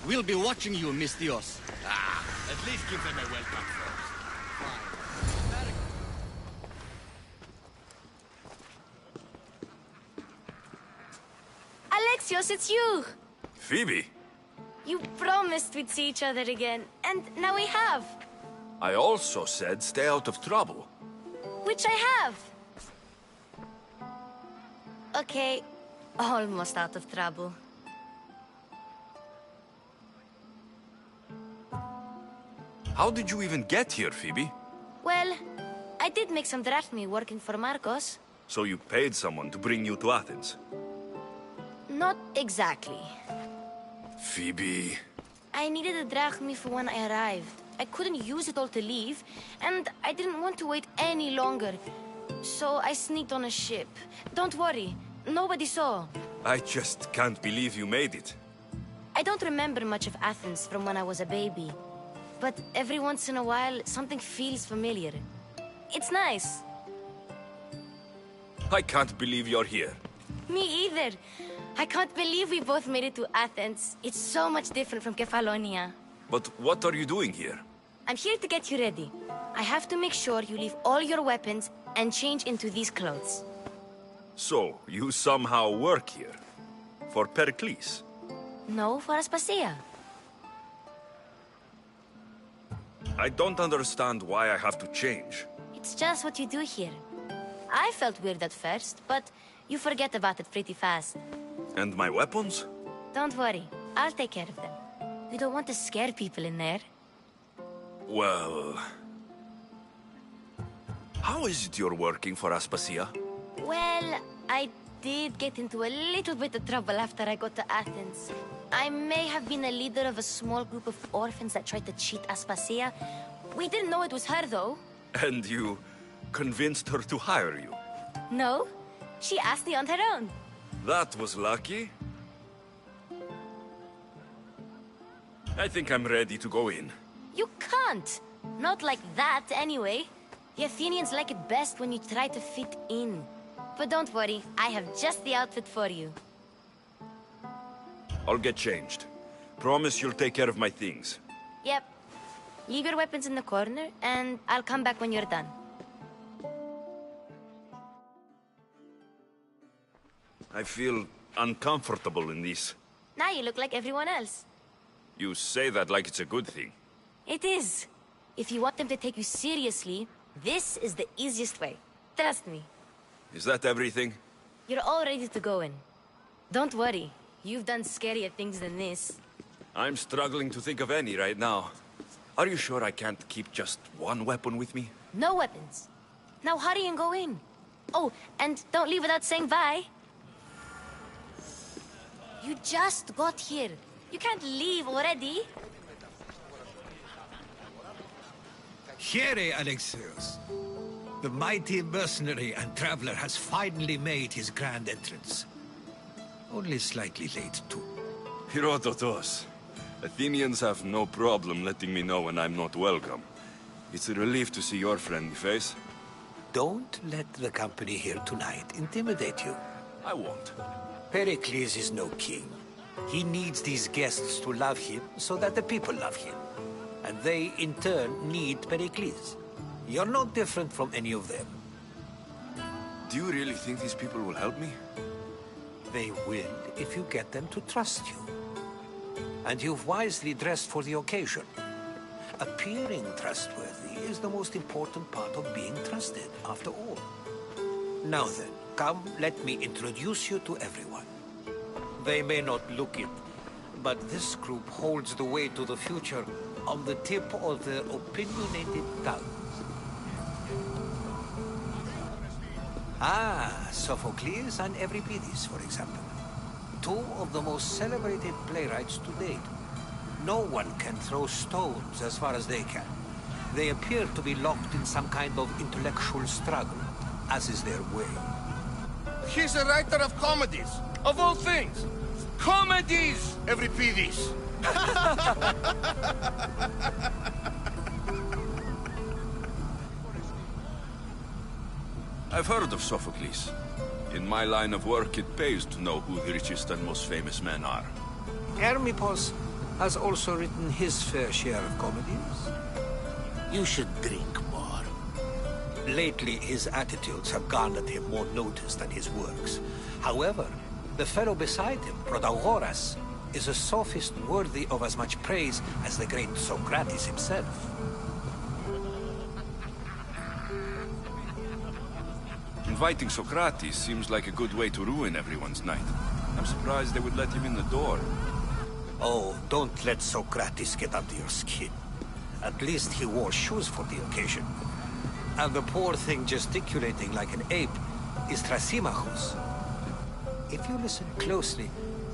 We'll be watching you, Mistios. At least give them a welcome first. Alexios, it's you! Phoebe? You promised we'd see each other again, and now we have. I also said stay out of trouble. Which I have. Okay, almost out of trouble. How did you even get here, Phoebe? Well, I did make some drachmi working for Marcos. So you paid someone to bring you to Athens? Not exactly. Phoebe... I needed a drachmi for when I arrived. I couldn't use it all to leave, and I didn't want to wait any longer. So I sneaked on a ship. Don't worry, nobody saw. I just can't believe you made it. I don't remember much of Athens from when I was a baby. But every once in a while, something feels familiar. It's nice. I can't believe you're here. Me either. I can't believe we both made it to Athens. It's so much different from Kefalonia. But what are you doing here? I'm here to get you ready. I have to make sure you leave all your weapons and change into these clothes. So, you somehow work here? For Pericles? No, for Aspasia. I don't understand why I have to change. It's just what you do here. I felt weird at first, but you forget about it pretty fast. And my weapons? Don't worry, I'll take care of them. We don't want to scare people in there. Well... How is it you're working for Aspasia? Well, I did get into a little bit of trouble after I got to Athens. I may have been a leader of a small group of orphans that tried to cheat Aspasia. We didn't know it was her, though. And you convinced her to hire you? No, she asked me on her own. That was lucky. I think I'm ready to go in. You can't. Not like that, anyway. The Athenians like it best when you try to fit in. But don't worry, I have just the outfit for you. I'll get changed. Promise you'll take care of my things. Yep. Leave your weapons in the corner, and I'll come back when you're done. I feel uncomfortable in these. Now you look like everyone else. You say that like it's a good thing. It is. If you want them to take you seriously, this is the easiest way. Trust me. Is that everything? You're all ready to go in. Don't worry. You've done scarier things than this. I'm struggling to think of any right now. Are you sure I can't keep just one weapon with me? No weapons. Now hurry and go in. Oh, and don't leave without saying bye. You just got here. You can't leave already. Here, Alexios. The mighty mercenary and traveler has finally made his grand entrance. Only slightly late, too. Herodotos. Athenians have no problem letting me know when I'm not welcome. It's a relief to see your friendly face. Don't let the company here tonight intimidate you. I won't. Pericles is no king. He needs these guests to love him so that the people love him. And they, in turn, need Pericles. You're no different from any of them. Do you really think these people will help me? They will if you get them to trust you. And you've wisely dressed for the occasion. Appearing trustworthy is the most important part of being trusted, after all. Now then, come, let me introduce you to everyone. They may not look it, but this group holds the way to the future on the tip of their opinionated tongues. Ah, Sophocles and Euripides, for example. Two of the most celebrated playwrights to date. No one can throw stones as far as they can. They appear to be locked in some kind of intellectual struggle, as is their way. He's a writer of comedies, of all things. Comedies, Euripides. I've heard of Sophocles. In my line of work, it pays to know who the richest and most famous men are. Hermippos, has also written his fair share of comedies. You should drink more. Lately, his attitudes have garnered him more notice than his works. However, the fellow beside him, Protagoras, is a sophist worthy of as much praise as the great Socrates himself. Inviting Socrates seems like a good way to ruin everyone's night. I'm surprised they would let him in the door. Oh, don't let Socrates get under your skin. At least he wore shoes for the occasion. And the poor thing gesticulating like an ape is Thrasymachus. If you listen closely,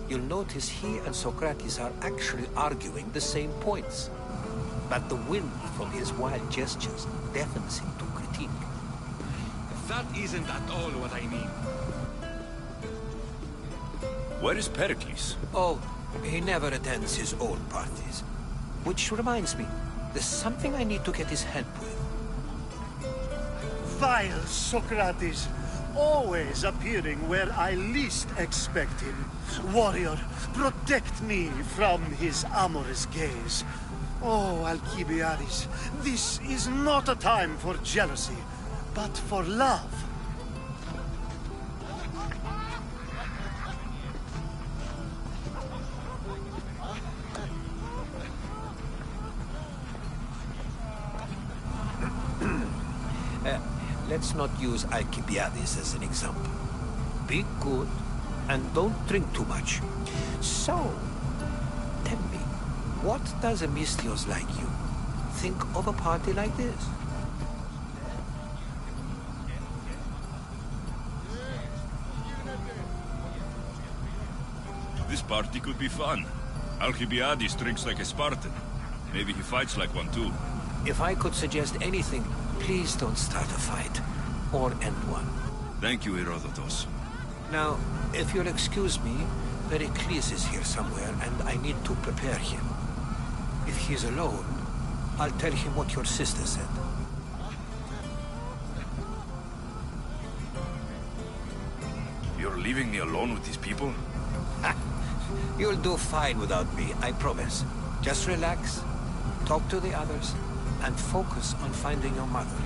you'll notice he and Socrates are actually arguing the same points. But the wind from his wild gestures deafens him to critique. That isn't at all what I mean. Where is Pericles? Oh, he never attends his own parties. Which reminds me, there's something I need to get his help with. Vile Socrates, always appearing where I least expect him. Warrior, protect me from his amorous gaze. Oh, Alcibiades, this is not a time for jealousy, but for love. Let's not use Alcibiades as an example. Be good, and don't drink too much. So, tell me, what does a Misthios like you think of a party like this? This party could be fun. Alcibiades drinks like a Spartan. Maybe he fights like one too. If I could suggest anything, please don't start a fight, or end one. Thank you, Herodotus. Now, if you'll excuse me, Pericles is here somewhere, and I need to prepare him. If he's alone, I'll tell him what your sister said. You're leaving me alone with these people? You'll do fine without me, I promise. Just relax, talk to the others, and focus on finding your mother.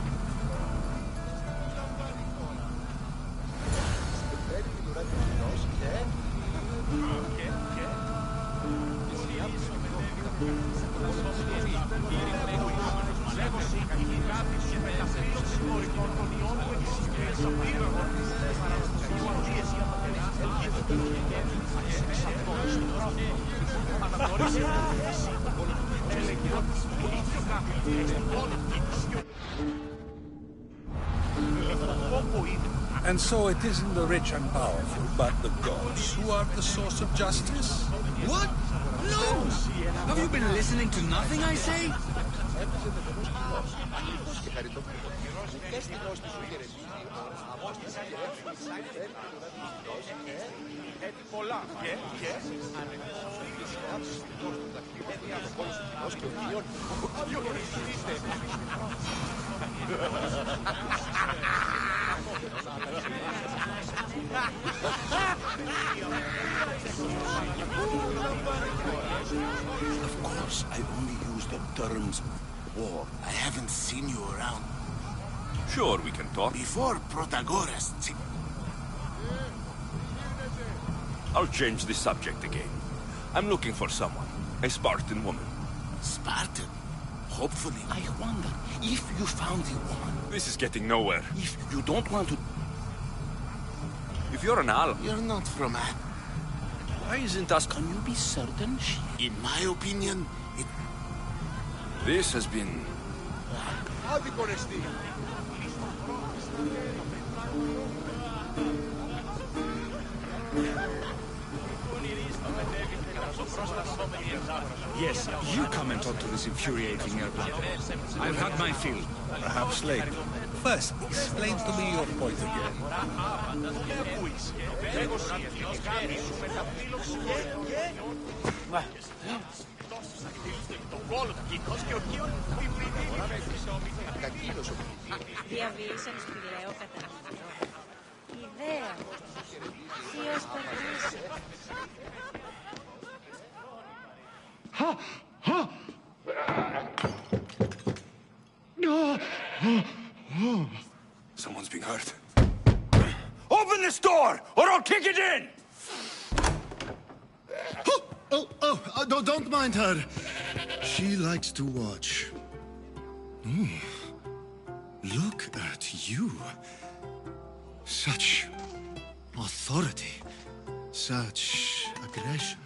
And so it isn't the rich and powerful, but the gods who are the source of justice? What? No! Have you been listening to nothing I say? Of course, I only use the terms war. I haven't seen you around. Sure, we can talk. Before Protagoras... I'll change the subject again. I'm looking for someone. A Spartan woman. Spartan? Hopefully. I wonder if you found the woman. This is getting nowhere. If you don't want to... If you're an Al... You're not from a... Why isn't us... Can you be certain she... In my opinion, it... This has been... Yes, you comment on to this infuriating airplane. I've had my fill. Perhaps later. First, explain to me your point again. Διαβίησαν στον Πειραιό καταρχήν. Ιδέα. Θείος Περνής. Someone's being hurt. Open this door, or I'll kick it in! Don't mind her. She likes to watch. Look at you. Such authority. Such aggression.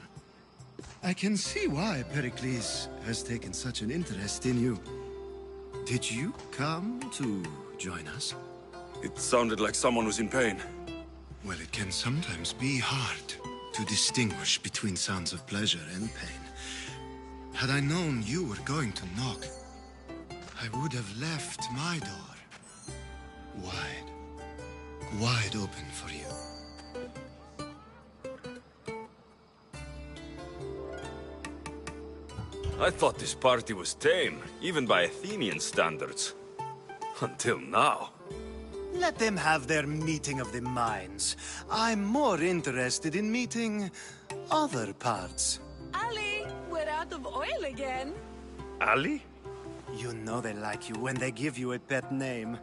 I can see why Pericles has taken such an interest in you. Did you come to join us? It sounded like someone was in pain. Well, it can sometimes be hard to distinguish between sounds of pleasure and pain. Had I known you were going to knock, I would have left my door wide open for you. I thought this party was tame, even by Athenian standards. Until now. Let them have their meeting of the minds. I'm more interested in meeting other parts. Ali, we're out of oil again. Ali? You know they like you when they give you a pet name.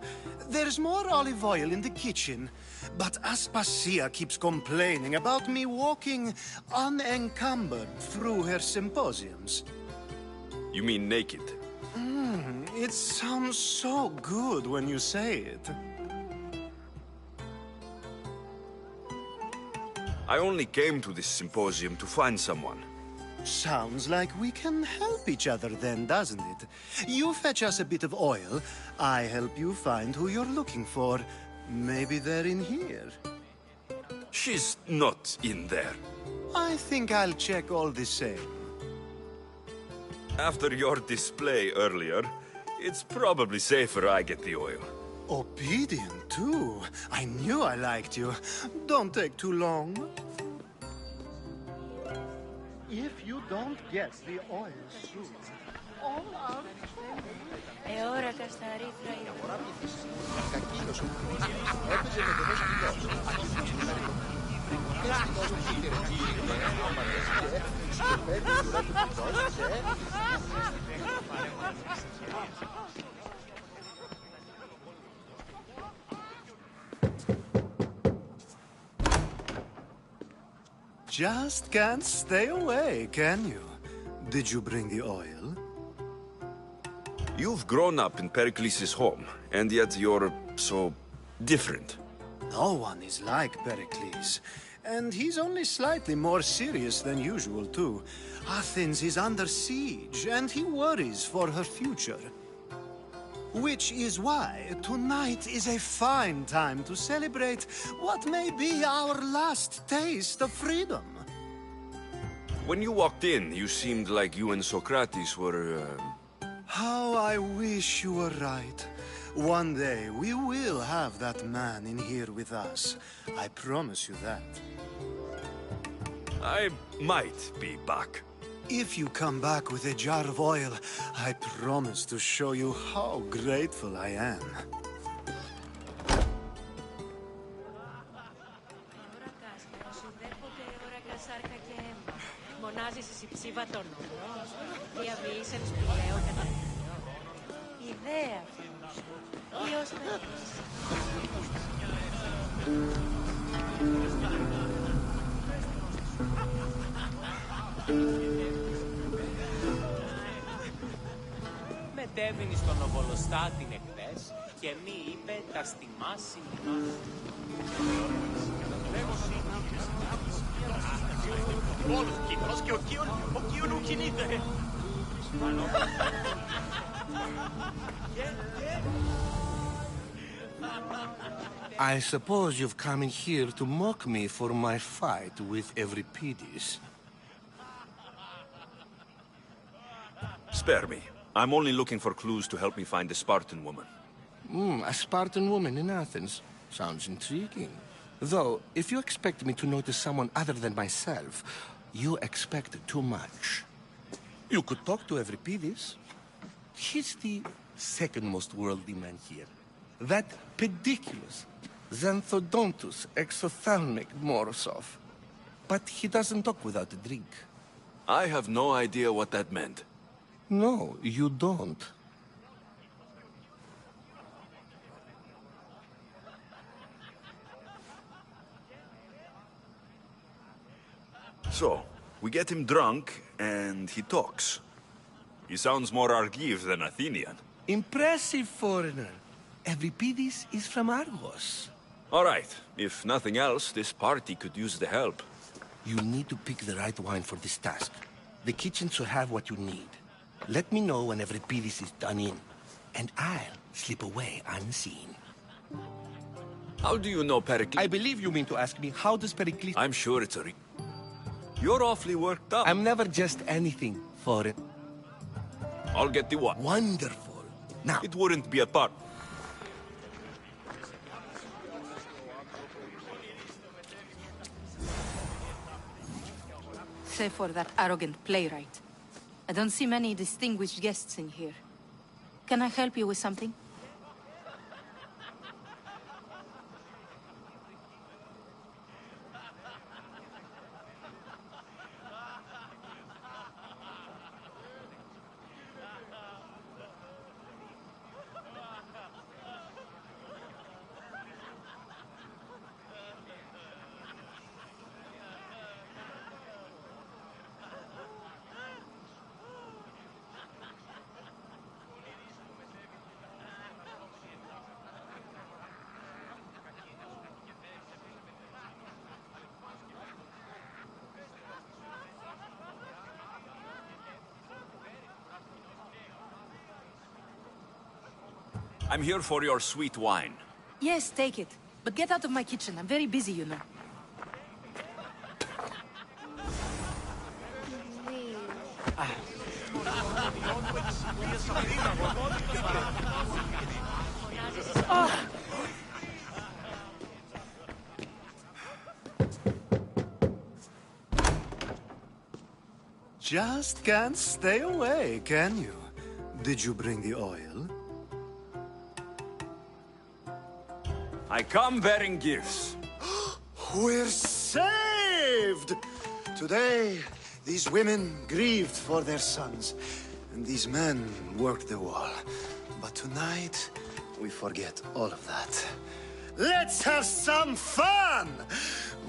There's more olive oil in the kitchen, but Aspasia keeps complaining about me walking unencumbered through her symposiums. You mean naked? It sounds so good when you say it. I only came to this symposium to find someone. Sounds like we can help each other then, doesn't it? You fetch us a bit of oil, I help you find who you're looking for. Maybe they're in here. She's not in there. I think I'll check all the same. After your display earlier, it's probably safer I get the oil. Obedient, too. I knew I liked you. Don't take too long. If you don't get the oil soon, all our... Just can't stay away, can you? Did you bring the oil? You've grown up in Pericles' home, and yet you're so different. No one is like Pericles. And he's only slightly more serious than usual, too. Athens is under siege, and he worries for her future. Which is why tonight is a fine time to celebrate what may be our last taste of freedom. When you walked in, you seemed like you and Socrates were, How I wish you were right. One day we will have that man in here with us. I promise you that. I might be back. If you come back with a jar of oil, I promise to show you how grateful I am. Μετέβηνε στον Οβολοστάτην εχθές και μη είπε τα στιμά συνημά. Όλος κύκνος και ο κύον ου κινείται. I suppose you've come in here to mock me for my fight with Euripides. Spare me. I'm only looking for clues to help me find a Spartan woman. A Spartan woman in Athens. Sounds intriguing. Though, if you expect me to notice someone other than myself, you expect too much. You could talk to Euripides. He's the second most worldly man here. That pediculous, xanthodontus exophthalmic Morosov. But he doesn't talk without a drink. I have no idea what that meant. No, you don't. So, we get him drunk, and he talks. He sounds more Argive than Athenian. Impressive, foreigner. Euripides is from Argos. All right. If nothing else, this party could use the help. You need to pick the right wine for this task. The kitchen should have what you need. Let me know when Euripides is done in, and I'll slip away unseen. How do you know Pericles? I believe you mean to ask me, how does Pericles... I'm sure it's a... You're awfully worked up. I'm never just anything, foreign. I'll get the wine. Wonderful. Now... It wouldn't be a part... Save for that arrogant playwright. I don't see many distinguished guests in here. Can I help you with something? I'm here for your sweet wine. Yes, take it. But get out of my kitchen. I'm very busy, you know. Just can't stay away, can you? Did you bring the oil? I come bearing gifts. We're saved! Today, these women grieved for their sons, and these men worked the wall. But tonight, we forget all of that. Let's have some fun!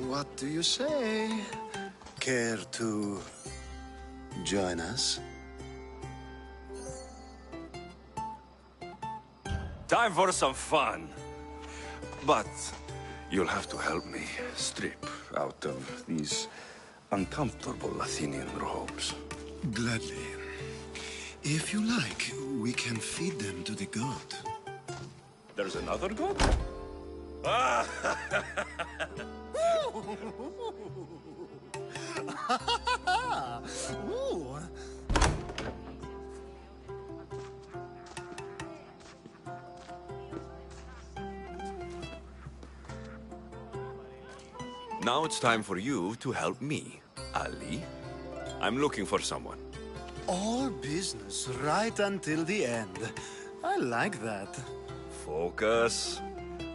What do you say? Care to join us? Time for some fun. But you'll have to help me strip out of these uncomfortable Athenian robes. Gladly. If you like, we can feed them to the god. There's another god? Ooh. Now it's time for you to help me, Ali. I'm looking for someone. All business right until the end. I like that. Focus.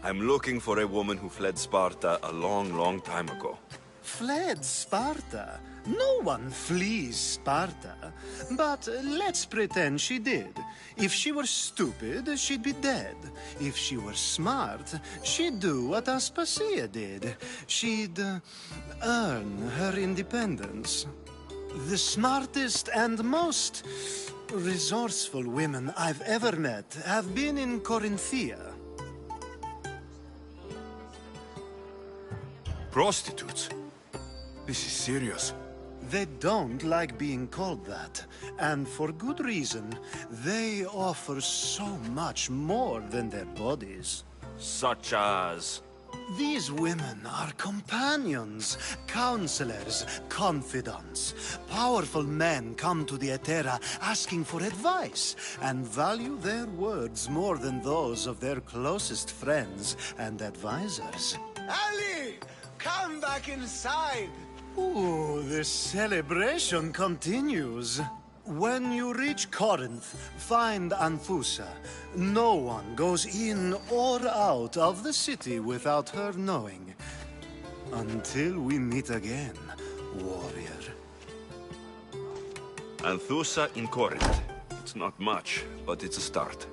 I'm looking for a woman who fled Sparta a long, long time ago. Fled Sparta? No one flees Sparta. But let's pretend she did. If she were stupid, she'd be dead. If she were smart, she'd do what Aspasia did. She'd earn her independence. The smartest and most resourceful women I've ever met have been in Corinthia. Prostitutes? This is serious. They don't like being called that, and for good reason. They offer so much more than their bodies. Such as? These women are companions, counselors, confidants. Powerful men come to the Etera asking for advice, and value their words more than those of their closest friends and advisors. Ali! Come back inside! Ooh, the celebration continues. When you reach Corinth, find Anfusa. No one goes in or out of the city without her knowing. Until we meet again, warrior. Anthusa in Corinth. It's not much, but it's a start.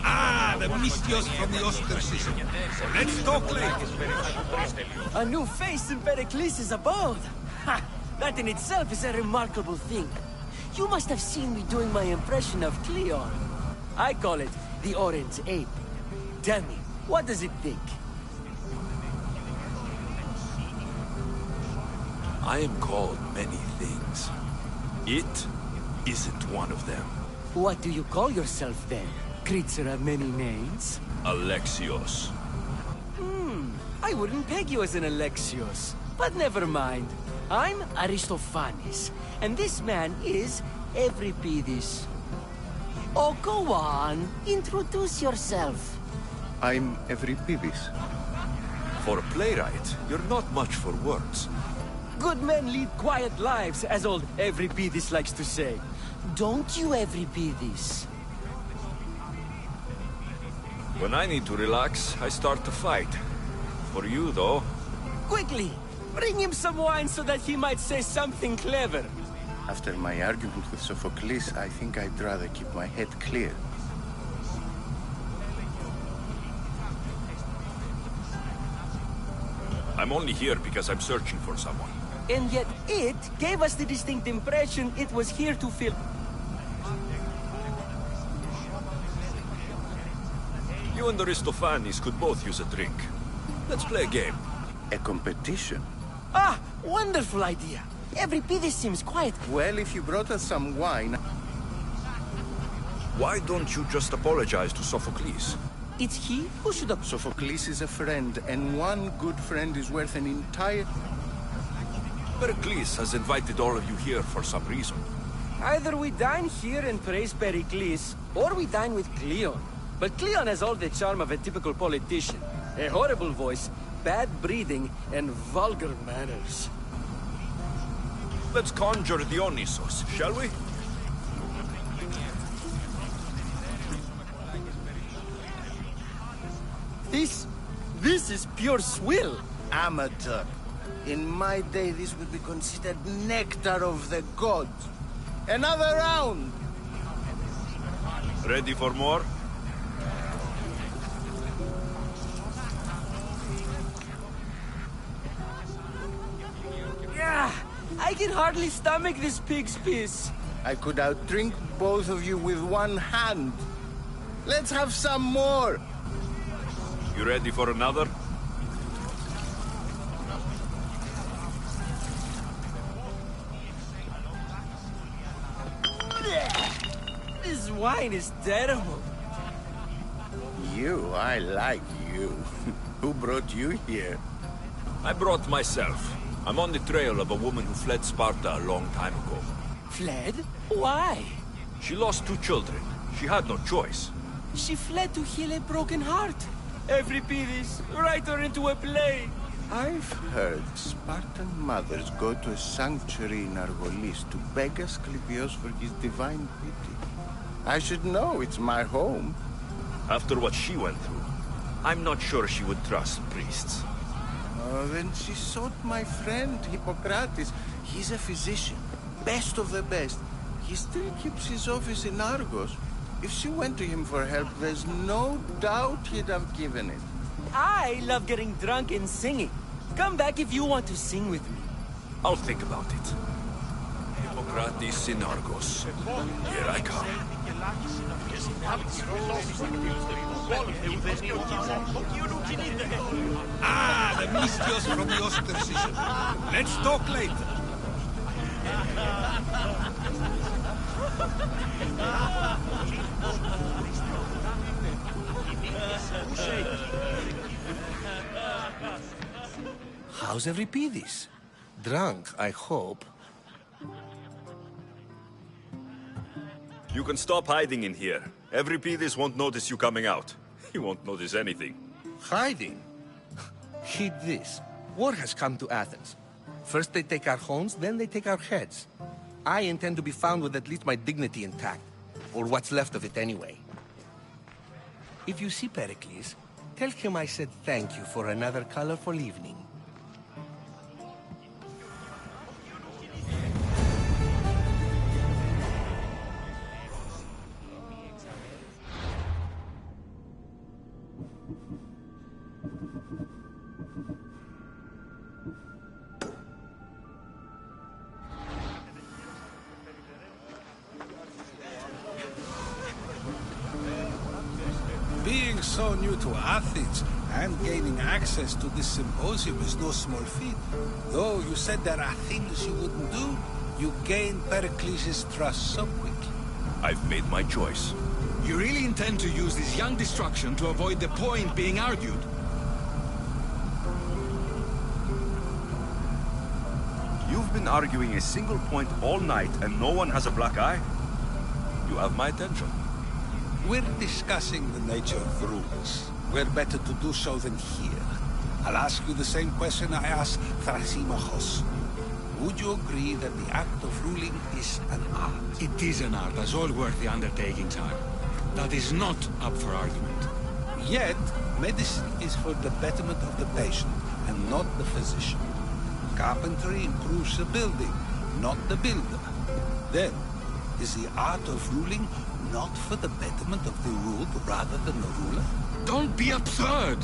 Ah, the mystios from the ostracism. Let's talk later. A new face in Pericles' abode. Ha! That in itself is a remarkable thing. You must have seen me doing my impression of Cleon. I call it the Orange Ape. Tell me, what does it think? I am called many things. It isn't one of them. What do you call yourself then? Creature of many names? Alexios. I wouldn't peg you as an Alexios. But never mind. I'm Aristophanes, and this man is Euripides. Oh, go on. Introduce yourself. I'm Euripides. For a playwright, you're not much for words. Good men lead quiet lives, as old Euripides likes to say. Don't you, Euripides? When I need to relax, I start to fight. For you, though... Quickly! Bring him some wine so that he might say something clever. After my argument with Sophocles, I think I'd rather keep my head clear. I'm only here because I'm searching for someone. And yet it gave us the distinct impression it was here to fill... You and Aristophanes could both use a drink. Let's play a game. A competition? Ah! Wonderful idea! Euripides seems quite... Well, if you brought us some wine... Why don't you just apologize to Sophocles? It's he who should have... Sophocles is a friend, and one good friend is worth an entire... Pericles has invited all of you here for some reason. Either we dine here and praise Pericles, or we dine with Cleon. But Cleon has all the charm of a typical politician. A horrible voice, bad breeding, and vulgar manners. Let's conjure Dionysos, shall we? This is pure swill. Amateur. In my day, this would be considered nectar of the gods. Another round! Ready for more? Yeah, I can hardly stomach this pig's piss. I could outdrink both of you with one hand. Let's have some more! You ready for another? This wine is terrible. You, I like you. Who brought you here? I brought myself. I'm on the trail of a woman who fled Sparta a long time ago. Fled? Why? She lost 2 children. She had no choice. She fled to heal a broken heart. Euripides, write her into a play. I've heard Spartan mothers go to a sanctuary in Argolis to beg Asclepios for his divine pity. I should know, it's my home. After what she went through, I'm not sure she would trust priests. Oh, then she sought my friend, Hippocrates. He's a physician, best of the best. He still keeps his office in Argos. If she went to him for help, there's no doubt he'd have given it. I love getting drunk and singing. Come back if you want to sing with me. I'll think about it. Hippocrates in Argos. Here I come. Ah, the mystios from the ostracism. Let's talk later. How's Euripides? Drunk, I hope. You can stop hiding in here. Euripides won't notice you coming out. He won't notice anything. Hiding? Heed this. War has come to Athens. First they take our homes, then they take our heads. I intend to be found with at least my dignity intact. or what's left of it anyway. If you see Pericles, tell him I said thank you for another colorful evening. Being so new to Athens and gaining access to this symposium is no small feat. Though you said there are things you wouldn't do, you gained Pericles' trust so quickly. I've made my choice. You really intend to use this young destruction to avoid the point being argued? You've been arguing a single point all night and no one has a black eye? You have my attention. We're discussing the nature of the rules. Where better to do so than here? I'll ask you the same question I asked ḵAㄷㅅ. Would you agree that the act of ruling is an art? It is an art, as all worthy undertakings are. That is not up for argument. Yet, medicine is for the betterment of the patient, and not the physician. Carpentry improves the building, not the builder. Then, is the art of ruling not for the betterment of the ruled rather than the ruler? Don't be absurd!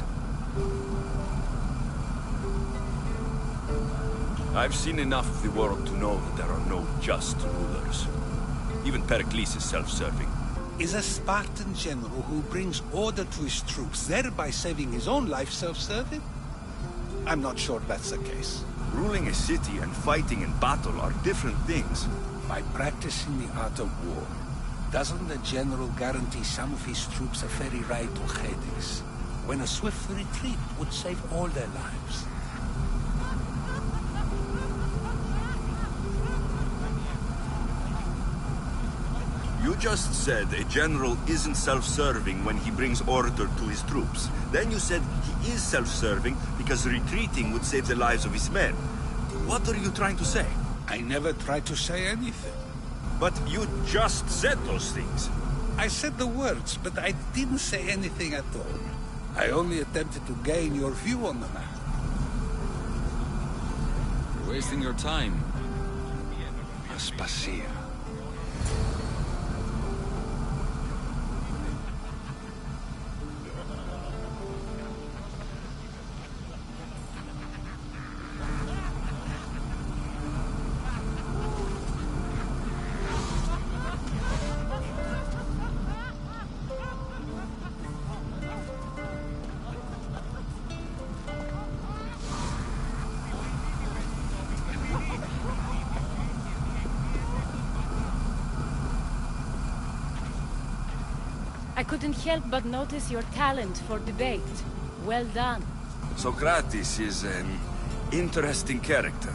I've seen enough of the world to know that there are no just rulers. Even Pericles is self-serving. Is a Spartan general who brings order to his troops, thereby saving his own life, self-serving? I'm not sure that's the case. Ruling a city and fighting in battle are different things. By practicing the art of war, doesn't the general guarantee some of his troops a ferry ride to Hades, when a swift retreat would save all their lives? You just said a general isn't self-serving when he brings order to his troops. Then you said he is self-serving because retreating would save the lives of his men. What are you trying to say? I never tried to say anything. But you just said those things. I said the words, but I didn't say anything at all. I only attempted to gain your view on the matter. You're wasting your time. Aspasia. I couldn't help but notice your talent for debate. Well done. Socrates is an interesting character.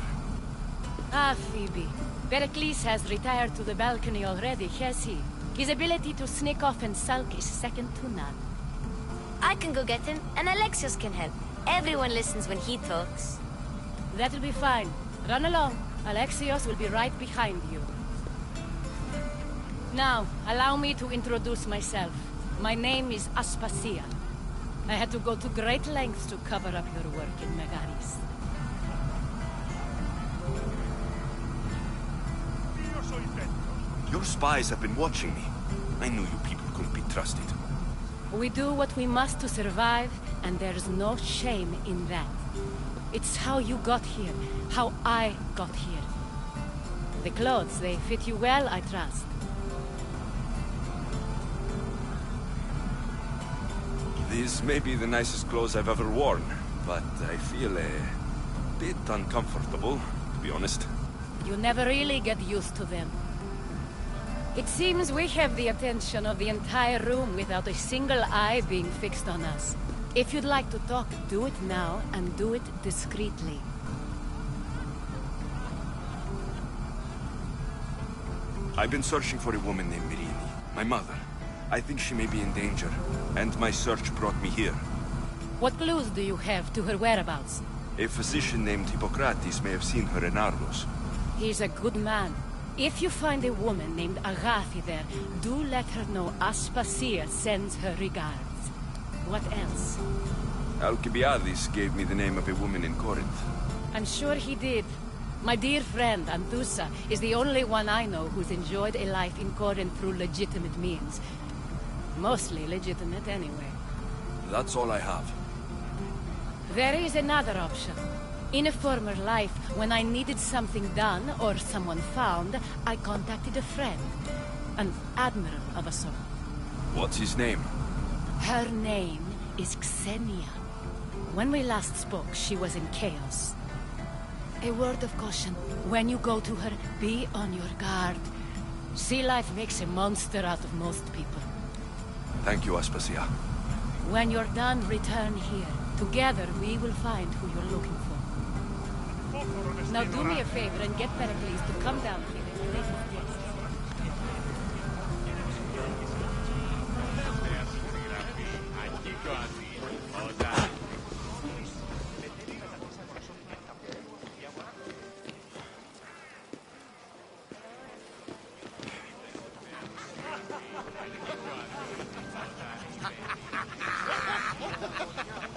Ah, Phoebe. Pericles has retired to the balcony already, has he? His ability to sneak off and sulk is second to none. I can go get him, and Alexios can help. Everyone listens when he talks. That'll be fine. Run along. Alexios will be right behind you. Now, allow me to introduce myself. My name is Aspasia. I had to go to great lengths to cover up your work in Megaris. Your spies have been watching me. I knew you people couldn't be trusted. We do what we must to survive, and there's no shame in that. It's how you got here, how I got here. The clothes, they fit you well, I trust. These may be the nicest clothes I've ever worn, but I feel a bit uncomfortable, to be honest. You never really get used to them. It seems we have the attention of the entire room without a single eye being fixed on us. If you'd like to talk, do it now, and do it discreetly. I've been searching for a woman named Myrine, my mother. I think she may be in danger, and my search brought me here. What clues do you have to her whereabouts? A physician named Hippocrates may have seen her in Argos. He's a good man. If you find a woman named န့ᅅㅅ there, do let her know Aspasia sends her regards. What else? န့ᅅㅅ gave me the name of a woman in Corinth. I'm sure he did. My dear friend, Anthusa, is the only one I know who's enjoyed a life in Corinth through legitimate means. Mostly legitimate, anyway. That's all I have. There is another option. In a former life, when I needed something done or someone found, I contacted a friend. An admiral of a sort. What's his name? Her name is Xenia. When we last spoke, she was in chaos. A word of caution. When you go to her, be on your guard. Sea life makes a monster out of most people. Thank you, Aspasia. When you're done, return here. Together, we will find who you're looking for. Now do me a favor and get Pericles to come down here and play with guests.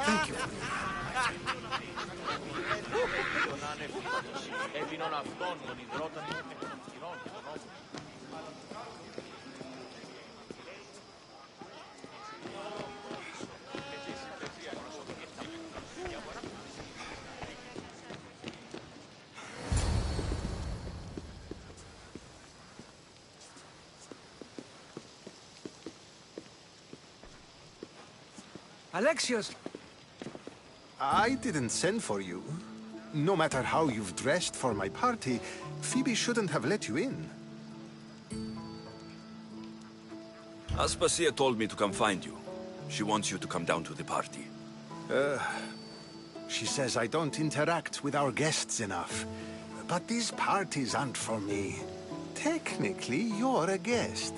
Thank you. Alexios! I didn't send for you. No matter how you've dressed for my party, Phoebe shouldn't have let you in. Aspasia told me to come find you. She wants you to come down to the party. She says I don't interact with our guests enough. But these parties aren't for me. Technically, you're a guest.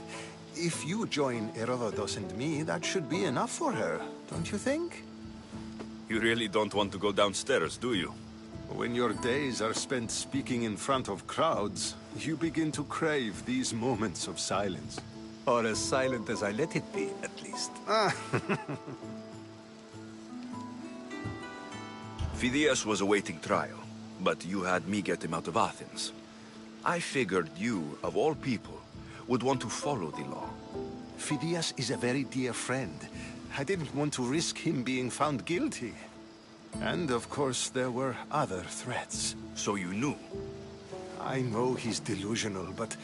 If you join Herodotus and me, that should be enough for her, don't you think? You really don't want to go downstairs, do you? When your days are spent speaking in front of crowds, you begin to crave these moments of silence. Or as silent as I let it be, at least. Phidias was awaiting trial, but you had me get him out of Athens. I figured you, of all people, would want to follow the law. Phidias is a very dear friend. I didn't want to risk him being found guilty. And of course, there were other threats. So you knew? I know he's delusional, but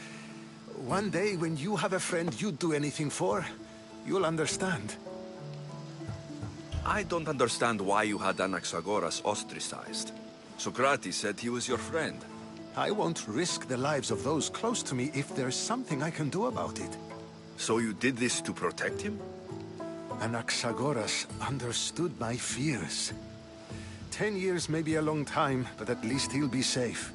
one day when you have a friend you'd do anything for, you'll understand. I don't understand why you had Anaxagoras ostracized. Socrates said he was your friend. I won't risk the lives of those close to me if there's something I can do about it. So you did this to protect him? Anaxagoras understood my fears. 10 years may be a long time, but at least he'll be safe.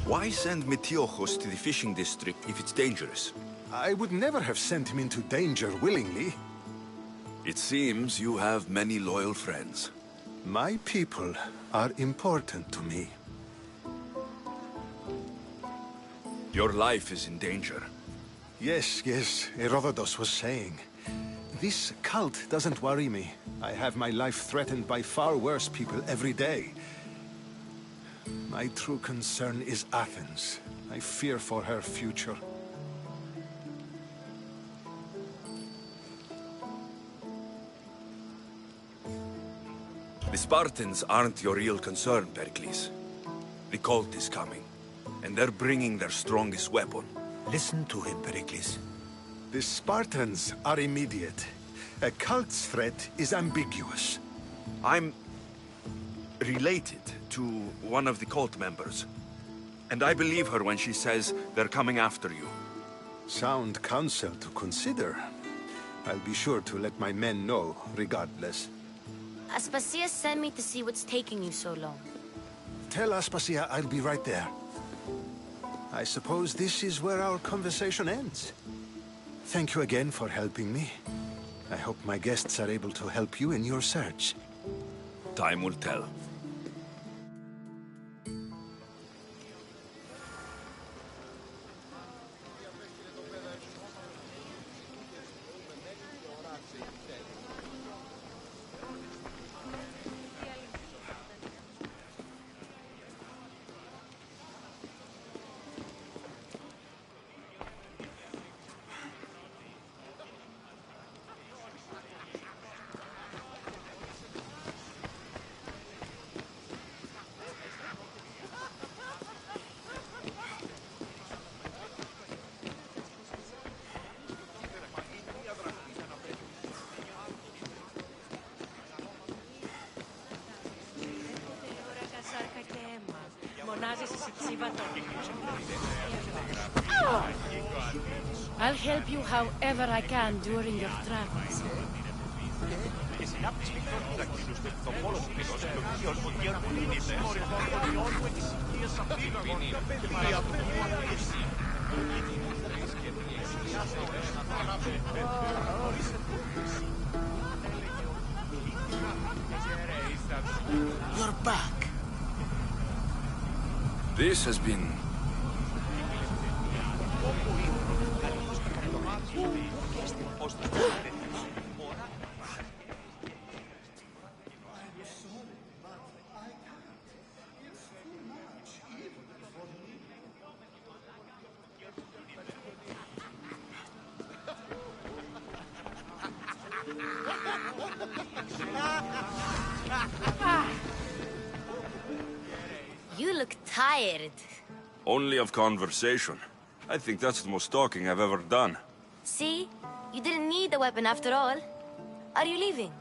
Why send Metiochos to the fishing district if it's dangerous? I would never have sent him into danger willingly. It seems you have many loyal friends. My people are important to me. Your life is in danger. Yes, Herodotus was saying. This cult doesn't worry me. I have my life threatened by far worse people every day. My true concern is Athens. I fear for her future. The Spartans aren't your real concern, Pericles. The cult is coming, and they're bringing their strongest weapon. Listen to him, Pericles. The Spartans are immediate. A cult's threat is ambiguous. I'm related to one of the cult members, and I believe her when she says they're coming after you. Sound counsel to consider. I'll be sure to let my men know, regardless. Aspasia sent me to see what's taking you so long. Tell Aspasia I'll be right there. I suppose this is where our conversation ends. Thank you again for helping me. I hope my guests are able to help you in your search. Time will tell. I'll help you however I can during your travels. You're back. This has been... You look tired. Only of conversation. I think that's the most talking I've ever done. See? You didn't need the weapon after all. Are you leaving?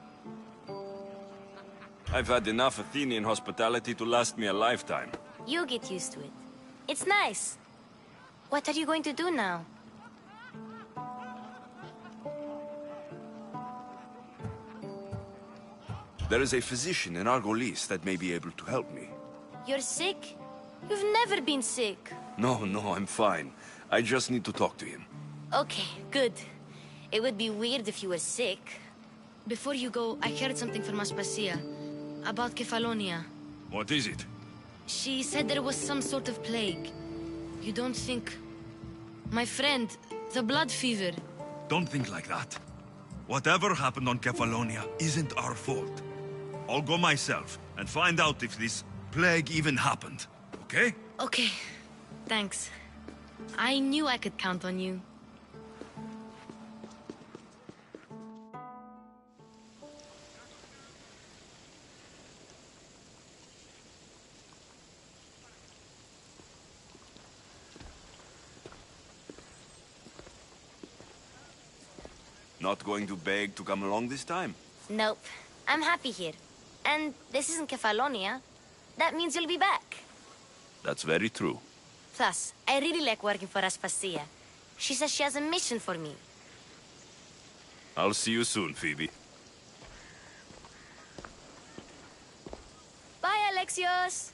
I've had enough Athenian hospitality to last me a lifetime. You get used to it. It's nice. What are you going to do now? There is a physician in Argolis that may be able to help me. You're sick? You've never been sick. No, I'm fine. I just need to talk to him. Okay, good. It would be weird if you were sick. Before you go, I heard something from Aspasia about ÇKΕΦΑΛΟΝΙA. What is it? She said there was some sort of plague. You don't think... My friend, the blood fever. Don't think like that. Whatever happened on ÇKΕΦΑΛΟΝΙA isn't our fault. I'll go myself and find out if this plague even happened, okay? Okay, thanks. I knew I could count on you. Not going to beg to come along this time? Nope. I'm happy here. And this isn't ÇKΕΦΑΛΟΝΙA. That means you'll be back. That's very true. Plus, I really like working for Aspasia. She says she has a mission for me. I'll see you soon, Phoebe. Bye, Alexios!